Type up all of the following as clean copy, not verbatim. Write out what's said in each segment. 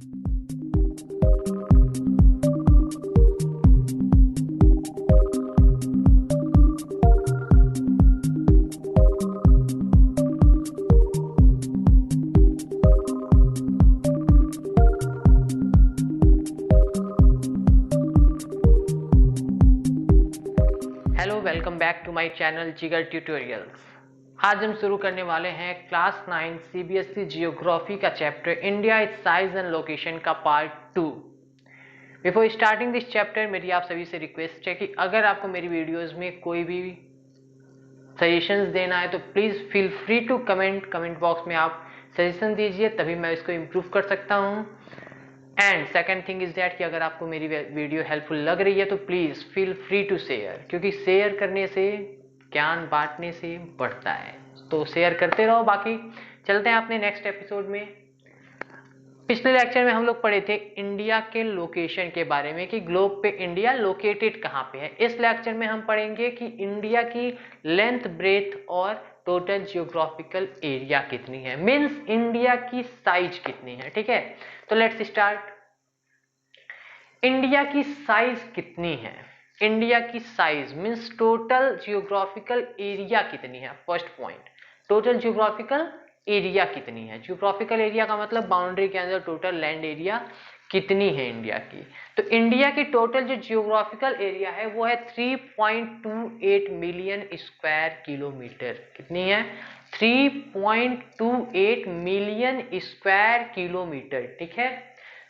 Hello, welcome back to my channel Jigar tutorials. आज हम शुरू करने वाले हैं क्लास 9 सीबीएसई जियोग्राफी का chapter India its size and location का part 2। Before starting this chapter मेरी आप सभी से रिक्वेस्ट है कि अगर आपको मेरी वीडियोस में कोई भी सजेशंस देना है तो please feel free to comment box में आप सजेशन दीजिए, तभी मैं इसको इम्प्रूव कर सकता हूँ। And second thing is that कि अगर आपको मेरी वीडियो हेल्पफुल लग रही है तो please feel free to share, क्योंकि शेयर करने से, ज्ञान बांटने से बढ़ता है। तो शेयर करते रहो। बाकी चलते हैं अपने नेक्स्ट एपिसोड में। पिछले लेक्चर में हम लोग पढ़े थे इंडिया के लोकेशन के बारे में कि ग्लोब पे इंडिया लोकेटेड कहाँ पे है। इस लेक्चर में हम पढ़ेंगे कि इंडिया की लेंथ, ब्रेथ और टोटल जियोग्राफिकल एरिया कितनी है, मीन्स इंडिया की साइज कितनी है। ठीक है, तो लेट्स स्टार्ट। इंडिया की साइज कितनी है? इंडिया की size means total geographical area कितनी है। First point, total geographical area कितनी है। जियोग्राफिकल एरिया का मतलब बाउंड्री के अंदर टोटल लैंड एरिया कितनी है इंडिया की। तो इंडिया की टोटल जो जियोग्राफिकल एरिया है वो है 3.28 मिलियन स्क्वायर किलोमीटर। कितनी है? 3.28 मिलियन स्क्वायर किलोमीटर। ठीक है,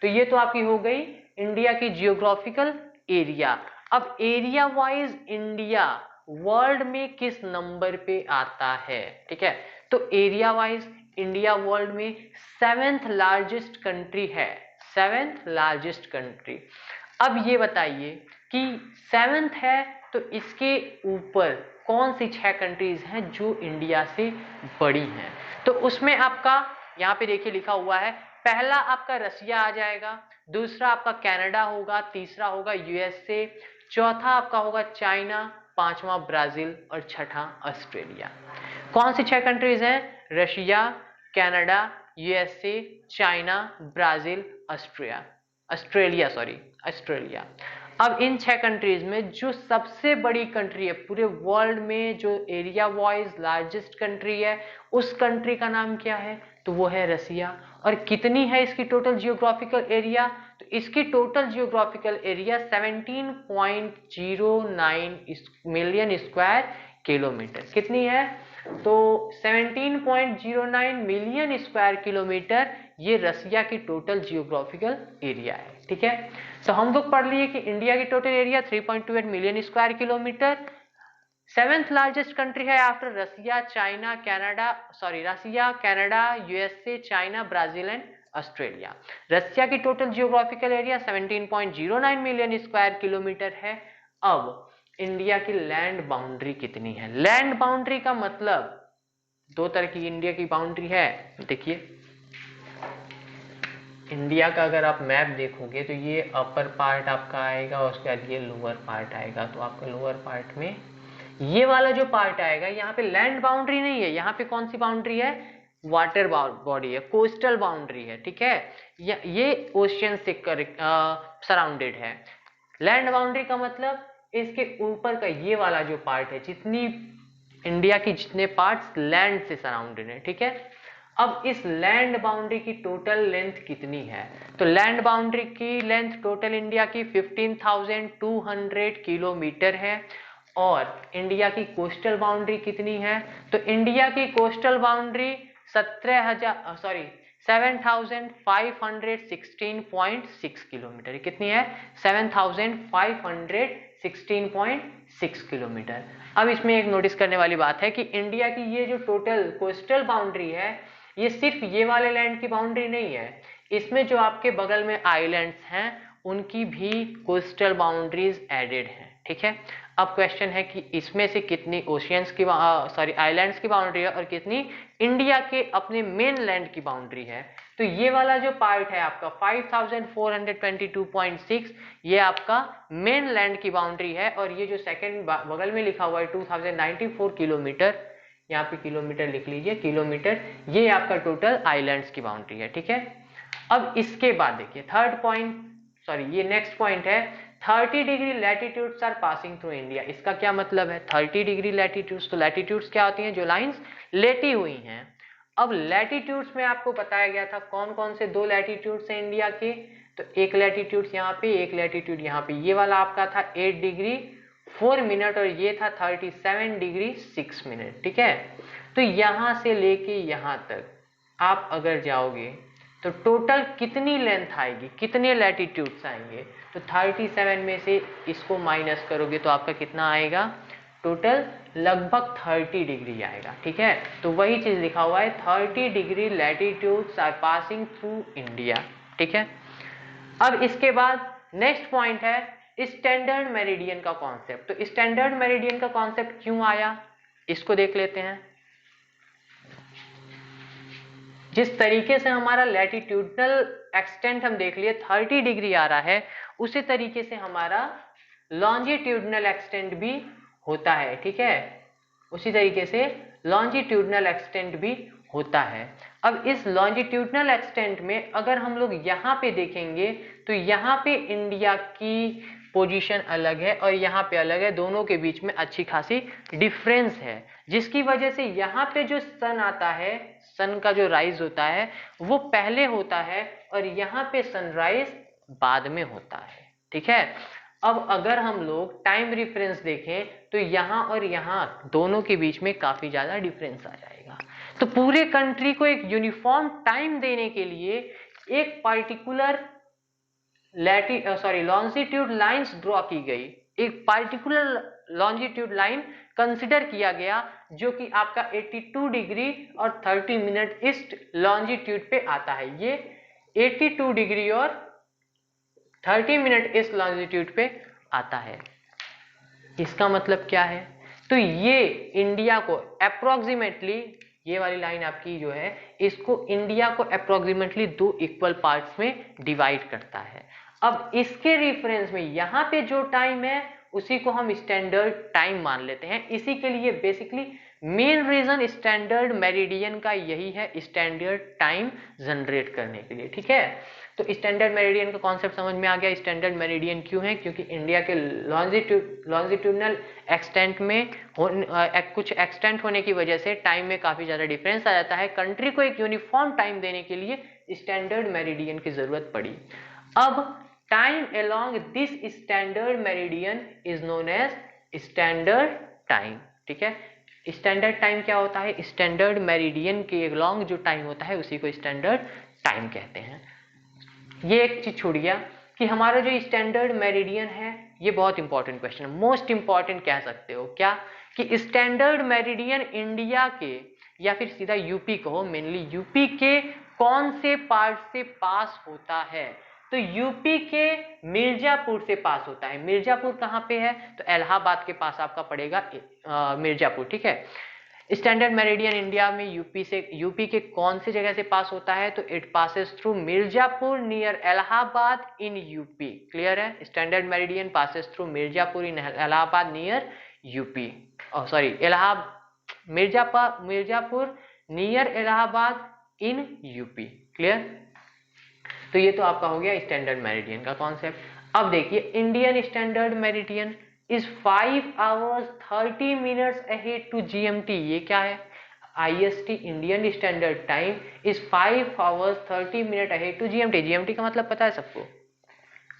तो ये तो आपकी हो गई इंडिया की जियोग्राफिकल एरिया। अब एरिया वाइज इंडिया वर्ल्ड में किस नंबर पे आता है? ठीक है, तो एरिया वाइज इंडिया वर्ल्ड में 7th लार्जेस्ट कंट्री है। 7th largest country. अब ये बताइए कि 7th है तो इसके ऊपर कौन सी 6 कंट्रीज हैं जो इंडिया से बड़ी हैं? तो उसमें आपका यहाँ पे देखिए लिखा हुआ है, पहला आपका रसिया आ जाएगा, दूसरा आपका कनाडा होगा, तीसरा होगा यूएसए, चौथा आपका होगा चाइना, पांचवा ब्राजील और छठा ऑस्ट्रेलिया। कौन सी 6 कंट्रीज हैं? Russia, Canada, USA, China, Brazil, Australia. अब इन 6 कंट्रीज में जो सबसे बड़ी कंट्री है पूरे वर्ल्ड में, जो एरिया वाइज लार्जेस्ट कंट्री है, उस कंट्री का नाम क्या है? तो वो है रसिया। और कितनी है इसकी टोटल जियोग्राफिकल एरिया? तो इसकी total geographical area 17.09 million square kilometre. कितनी है? तो 17.09 मिलियन स्क्वायर किलोमीटर ये रसिया की टोटल जियोग्राफिकल एरिया है। ठीक है, तो हम लोग पढ़ लिए कि इंडिया की total area 3.28 million square kilometre, 7th largest country है after Russia, Canada, USA, China, Brazil and Australia. Russia की total geographical area 17.09 million square kilometre है। अब इंडिया की लैंड बाउंड्री कितनी है? लैंड बाउंड्री का मतलब दो तरह की इंडिया की बाउंड्री है। देखिए, इंडिया का अगर आप मैप देखोगे तो ये अपर पार्ट आपका आएगा और उसके बाद ये लोअर पार्ट आएगा। तो आपका लोअर पार्ट में ये वाला जो पार्ट आएगा, यहाँ पे लैंड बाउंड्री नहीं है, यहाँ पे कौन सी बाउंड्री है? वाटर बॉडी है, कोस्टल बाउंड्री है। ठीक है, ये ओशियन से सराउंडेड है। लैंड बाउंड्री का मतलब इसके ऊपर का ये वाला जो पार्ट है, जितनी इंडिया की जितने पार्ट्स लैंड से सराउंडेड है। ठीक है, अब इस लैंड बाउंड्री की टोटल लेंथ कितनी है? तो लैंड बाउंड्री की लेंथ टोटल इंडिया की 15,200 किलोमीटर है। और इंडिया की कोस्टल बाउंड्री कितनी है? तो इंडिया की कोस्टल बाउंड्री 7,516.6 किलोमीटर। कितनी है? 7,516.6 किलोमीटर। अब इसमें एक नोटिस करने वाली बात है कि इंडिया की ये जो टोटल कोस्टल बाउंड्री है, ये सिर्फ ये वाले लैंड की बाउंड्री नहीं है, इसमें जो आपके बगल में आइलैंड्स हैं उनकी भी कोस्टल बाउंड्रीज एडेड हैं। ठीक है, अब क्वेश्चन है कि इसमें से कितनी ओशियंस की आइलैंड्स की बाउंड्री है और कितनी इंडिया के अपने मेन लैंड की बाउंड्री है। तो ये वाला जो पार्ट है आपका 5,422.6 ये आपका मेन लैंड की बाउंड्री है। और ये जो सेकंड बगल में लिखा हुआ है 2094 किलोमीटर, यहाँ पे किलोमीटर लिख लीजिए, किलोमीटर, ये आपका टोटल आइलैंड्स की बाउंड्री है। ठीक है, अब इसके बाद देखिए थर्ड पॉइंट, सॉरी ये नेक्स्ट पॉइंट है, 30 degree latitudes are passing through India. इसका क्या मतलब है? 30 डिग्री लैटिट्यूड्स, तो लैटिट्यूड्स क्या होती हैं? जो लाइंस लेटी हुई हैं। अब लैटिट्यूड्स में आपको बताया गया था कौन कौन से दो लैटिट्यूड्स हैं इंडिया के, तो एक लैटिट्यूड यहाँ पे, एक लैटिट्यूड यहाँ पे। ये वाला आपका था 8 डिग्री 4 मिनट और ये था 37 डिग्री 6 मिनट, ठीक है। तो यहाँ से लेके यहाँ तक आप अगर जाओगे तो टोटल कितनी लेंथ आएगी, कितने लैटिट्यूड्स आएंगे? तो 37 में से इसको माइनस करोगे तो आपका कितना आएगा? टोटल लगभग 30 डिग्री आएगा, ठीक है। तो वही चीज लिखा हुआ है, 30 degree latitudes are passing through India, ठीक है। अब इसके बाद नेक्स्ट पॉइंट है स्टैंडर्ड मेरिडियन का कॉन्सेप्ट। तो स्टैंडर्ड मेरिडियन का कॉन्सेप्ट क्यों आया, इसको देख लेते हैं। जिस तरीके से हमारा लैटिट्यूडनल एक्सटेंट हम देख लिए 30 डिग्री आ रहा है, उसी तरीके से हमारा लॉन्जिट्यूडनल एक्सटेंट भी होता है, ठीक है। उसी तरीके से लॉन्जिट्यूडनल एक्सटेंट भी होता है। अब इस लॉन्जिट्यूडनल एक्सटेंट में अगर हम लोग यहाँ पे देखेंगे तो यहाँ पे इंडिया की पोजीशन अलग है और यहाँ पे अलग है, दोनों के बीच में अच्छी खासी डिफरेंस है, जिसकी वजह से यहाँ पे जो सन आता है, सन का जो राइज होता है वो पहले होता है और यहाँ पे सनराइज बाद में होता है, ठीक है। अब अगर हम लोग टाइम रिफरेंस देखें तो यहाँ और यहाँ दोनों के बीच में काफी ज्यादा डिफरेंस आ जाएगा। तो पूरे कंट्री को एक यूनिफॉर्म टाइम देने के लिए एक पर्टिकुलर लॉन्जिट्यूड लाइंस ड्रॉ की गई, एक पर्टिकुलर लॉन्जिट्यूड लाइन कंसिडर किया गया जो कि आपका 82 डिग्री और 30 मिनट ईस्ट लॉन्जिट्यूड पे आता है। ये 82 डिग्री और 30 मिनट ईस्ट लॉन्जिट्यूड पे आता है। इसका मतलब क्या है? तो ये इंडिया को अप्रोक्सीमेटली, ये वाली लाइन आपकी जो है, इसको इंडिया को अप्रोक्सीमेटली दो इक्वल पार्ट्स में डिवाइड करता है। अब इसके रेफरेंस में यहाँ पे जो टाइम है उसी को हम स्टैंडर्ड टाइम मान लेते हैं। इसी के लिए basically main reason standard meridian का यही है, स्टैंडर्ड टाइम जनरेट करने के लिए, ठीक है। तो स्टैंडर्ड मेरिडियन का कॉन्सेप्ट समझ में आ गया। स्टैंडर्ड मेरिडियन क्यों है? क्योंकि इंडिया के लॉन्जिट्यूडनल एक्सटेंट में कुछ एक्सटेंट होने की वजह से टाइम में काफी ज्यादा डिफरेंस आ जाता है। कंट्री को एक यूनिफॉर्म टाइम देने के लिए स्टैंडर्ड मेरिडियन की जरूरत पड़ी। अब time along this standard meridian is known as standard time, ठीक है। स्टैंडर्ड टाइम क्या होता है? स्टैंडर्ड मेरिडियन के अलोंग जो टाइम होता है उसी को स्टैंडर्ड टाइम कहते हैं। ये एक चीज छूट गया कि हमारा जो स्टैंडर्ड मेरिडियन है, ये बहुत इंपॉर्टेंट क्वेश्चन है, मोस्ट इंपॉर्टेंट कह सकते हो। क्या कि स्टैंडर्ड मेरिडियन इंडिया के या फिर सीधा यूपी कहो, मेनली यूपी के कौन से पार्ट से पास होता है? तो यूपी के मिर्जापुर से पास होता है। मिर्जापुर कहाँ पे है? तो इलाहाबाद के पास आपका पड़ेगा मिर्जापुर, ठीक है। स्टैंडर्ड मेरिडियन इंडिया में यूपी के कौन सी जगह से पास होता है? तो it passes through Mirzapur near Allahabad in UP. Clear है? Standard meridian passes through Mirzapur in Allahabad near UP, sorry Mirzapur near Allahabad in UP. Clear? तो ये तो आपका हो गया स्टैंडर्ड मेरिडियन का कॉन्सेप्ट। अब देखिए Indian standard meridian is 5 hours 30 minutes ahead to GMT। ये क्या है? IST Indian standard time is 5 hours 30 minutes ahead to GMT। GMT का मतलब पता है सबको?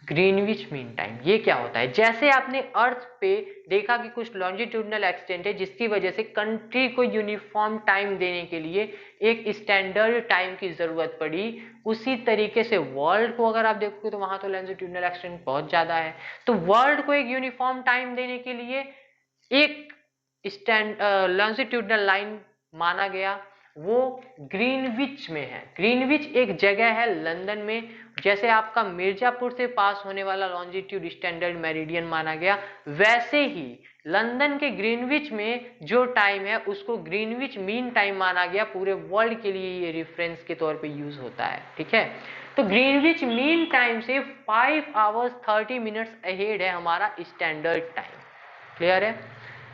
Greenwich mean time. ये क्या होता है? जैसे आपने अर्थ पे देखा कि कुछ लॉन्जिट्यूडनल एक्सटेंट है जिसकी वजह से कंट्री को यूनिफॉर्म टाइम देने के लिए एक स्टैंडर्ड टाइम की जरूरत पड़ी, उसी तरीके से वर्ल्ड को अगर आप देखोगे तो वहां तो लॉन्जिट्यूडनल एक्सटेंट बहुत ज्यादा है। तो वर्ल्ड को एक यूनिफॉर्म टाइम देने के लिए एक लॉन्जिट्यूडनल लाइन माना गया, वो ग्रीनविच में है। ग्रीनविच एक जगह है लंदन में। जैसे आपका मिर्जापुर से पास होने वाला लॉन्जिट्यूड स्टैंडर्ड मेरिडियन माना गया, वैसे ही लंदन के ग्रीनविच में जो टाइम है उसको ग्रीनविच मीन टाइम माना गया। पूरे वर्ल्ड के लिए ये रेफरेंस के तौर पे यूज होता है, ठीक है। तो ग्रीनविच मीन टाइम से 5 hours 30 minutes अहेड है हमारा स्टैंडर्ड टाइम। क्लियर है?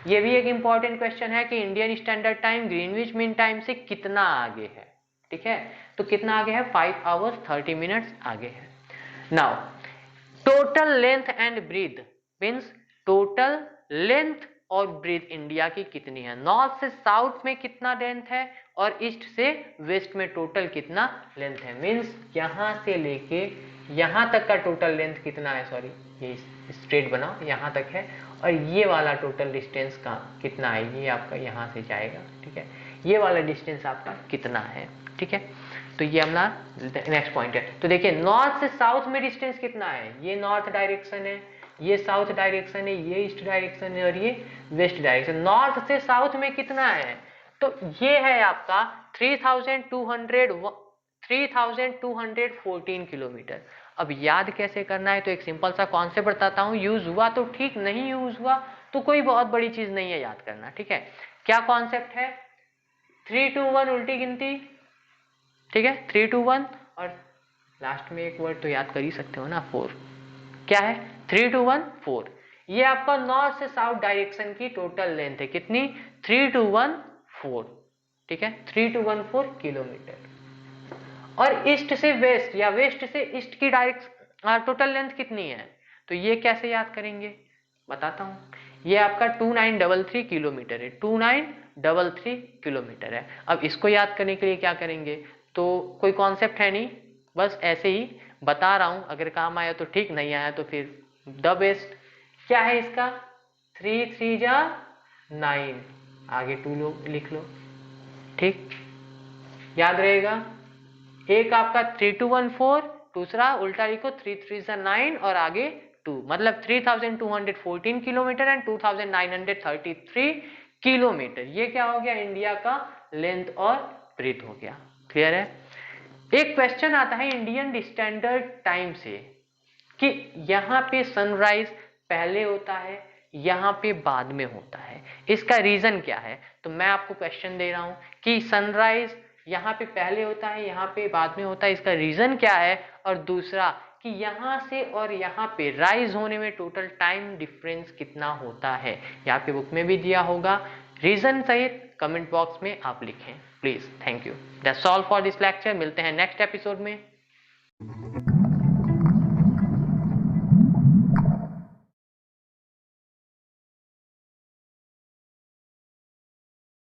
ये भी एक इंपॉर्टेंट क्वेश्चन है कि Indian standard time Greenwich mean time से कितना आगे है, ठीक है। तो कितना आगे है 5 आवर्स 30 मिनट्स आगे है। Now total length and breadth means total length और ब्रीथ इंडिया की कितनी है, नॉर्थ से साउथ में कितना लेंथ है और ईस्ट से वेस्ट में टोटल कितना लेंथ है, मीन्स यहां से लेके यहां तक का टोटल लेंथ कितना है, सॉरी ये स्ट्रेट बनाओ यहां तक है, और ये वाला टोटल डिस्टेंस का कितना है, ये आपका यहां से जाएगा, ठीक है, ये वाला डिस्टेंस आपका कितना है, ठीक है। तो ये हमारा नेक्स्ट पॉइंट है। तो देखिए नॉर्थ से साउथ में डिस्टेंस कितना है, ये नॉर्थ डायरेक्शन है, ये साउथ डायरेक्शन है, ये ईस्ट डायरेक्शन है और ये वेस्ट डायरेक्शन। नॉर्थ से साउथ में कितना है, तो ये है आपका 3214 किलोमीटर। अब याद कैसे करना है, तो एक सिंपल सा कॉन्सेप्ट बताता हूं, यूज हुआ तो ठीक, नहीं यूज हुआ तो कोई बहुत बड़ी चीज नहीं है याद करना, ठीक है। क्या कॉन्सेप्ट है, 3 2 1 उल्टी गिनती, ठीक है, 3 2 1 और लास्ट में एक वर्ड तो याद कर ही सकते हो ना 4, क्या है 3 2 1 4। ये आपका नॉर्थ से साउथ डायरेक्शन की टोटल लेंथ है, कितनी 3 2 1 4, ठीक है, 3 2 1 4 किलोमीटर। और ईस्ट से वेस्ट या वेस्ट से ईस्ट की डायरेक्शन टोटल लेंथ कितनी है, तो ये कैसे याद करेंगे बताता हूं। ये आपका 2933 किलोमीटर है, 2933 किलोमीटर है। अब इसको याद करने के लिए क्या करेंगे, तो कोई कॉन्सेप्ट है नहीं, बस ऐसे ही बता रहा हूं, अगर काम आया तो ठीक, नहीं आया तो फिर द बेस्ट। क्या है इसका 3 3 जा 9, आगे 2 लो लिख लो, ठीक, याद रहेगा। एक आपका 3 2 1 4, दूसरा उल्टा लिखो 3 3 जा 9 और आगे 2, मतलब 3214 किलोमीटर एंड 2933 किलोमीटर। ये क्या हो गया, इंडिया का लेंथ और ब्रीथ हो गया, क्लियर है। एक क्वेश्चन आता है इंडियन स्टैंडर्ड टाइम से कि यहाँ पे सनराइज पहले होता है, यहाँ पे बाद में होता है, इसका रीजन क्या है। तो मैं आपको क्वेश्चन दे रहा हूं कि सनराइज यहाँ पे पहले होता है, यहाँ पे बाद में होता है, इसका रीजन क्या है। और दूसरा कि यहाँ से और यहाँ पे राइज होने में टोटल टाइम डिफरेंस कितना होता है, यहाँ पे बुक में भी दिया होगा, रीजन सहित कमेंट बॉक्स में आप लिखें please. Thank you, that's all for this lecture, मिलते हैं नेक्स्ट एपिसोड में।